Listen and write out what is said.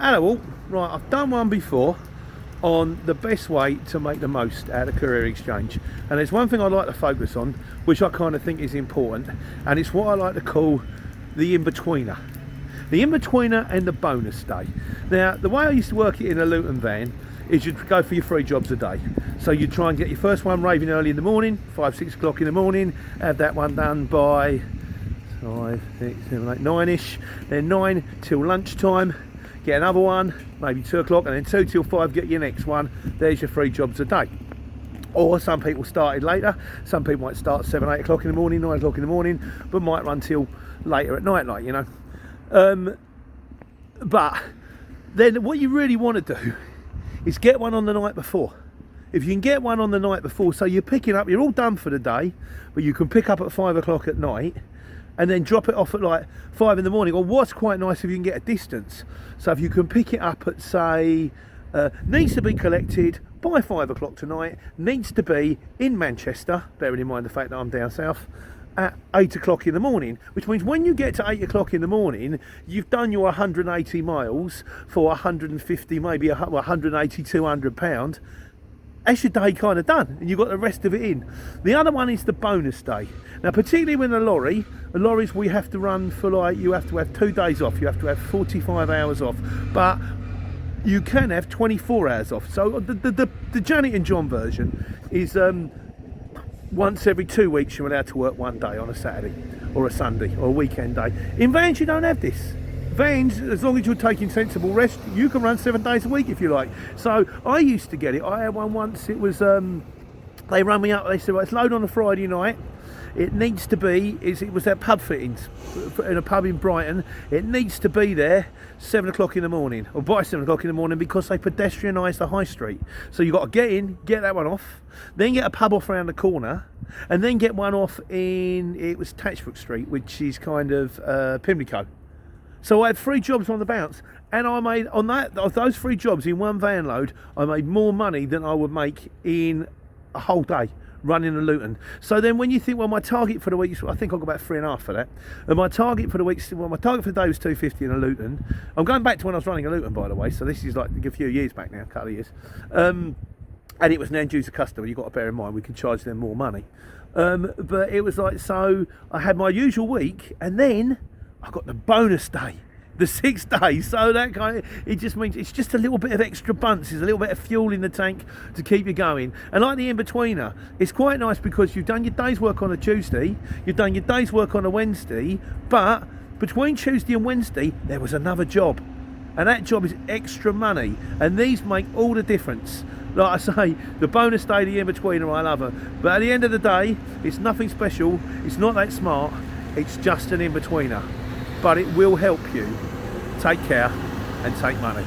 Hello all. Right, I've done one before on the best way to make the most out of Courier Exchange, and there's one thing I like to focus on which I kind of think is important, and it's what I like to call the in-betweener. The in-betweener and the bonus day. Now, the way I used to work it in a Luton van is you'd go for your 3 jobs a day. So you try and get your first one raving early in the morning, 5-6 o'clock in the morning, have that one done by 5, 6, 7, 8, 9ish, then 9 till lunchtime, get another one, maybe 2 o'clock, and then 2 till 5, get your next one. There's your 3 jobs a day. Or some people started later. Some people might start 7, 8 o'clock in the morning, 9 o'clock in the morning, but might run till later at night, like, you know. But then what you really want to do is get one on the night before. If you can get one on the night before, so you're picking up, you're all done for the day, but you can pick up at 5 o'clock at night and then drop it off at like 5 in the morning. Or what's quite nice, if you can get a distance. So if you can pick it up at, say, needs to be collected by 5 o'clock tonight, needs to be in Manchester, bearing in mind the fact that I'm down south, at 8 o'clock in the morning, which means when you get to 8 o'clock in the morning, you've done your 180 miles for 150, maybe 180, 200 pound. That's your day kind of done, and you've got the rest of it in. The other one is the bonus day. Now, particularly when the lorries we have to run for, like, you have to have 2 days off, you have to have 45 hours off, but you can have 24 hours off. So the Janet and John version is once every 2 weeks you're allowed to work 1 day on a Saturday or a Sunday or a weekend day. In vans you don't have this. Vans, as long as you're taking sensible rest, you can run 7 days a week if you like. So I used to get it. I had one once. It was they run me up. They said, right, it's load on a Friday night. It needs to be, it was at pub fittings in a pub in Brighton. It needs to be there 7 o'clock in the morning, or by 7 o'clock in the morning, because they pedestrianise the high street. So you've got to get in, get that one off, then get a pub off around the corner, and then get one off in, it was Tatchbrook Street, which is kind of Pimlico. So I had 3 jobs on the bounce, and I made, on that, of those 3 jobs in one van load, I made more money than I would make in a whole day running a Luton. So then when you think, well, my target for the week, I think I got about 3.5 for that, and my target for the week, well, my target for the day was 250 in a Luton. I'm going back to when I was running a Luton, by the way, so this is like a few years back now, a couple of years, and it was an end user customer. You've got to bear in mind we can charge them more money, but it was like, so I had my usual week, and then I got the bonus day, the 6 days. So that kind of, it just means it's just a little bit of extra bunts, it's a little bit of fuel in the tank to keep you going. And like the in-betweener, it's quite nice because you've done your day's work on a Tuesday, you've done your day's work on a Wednesday, but between Tuesday and Wednesday there was another job, and that job is extra money, and these make all the difference. Like I say, the bonus day, the in-betweener, I love her, but at the end of the day it's nothing special, it's not that smart, it's just an in-betweener, but it will help you take care and take money.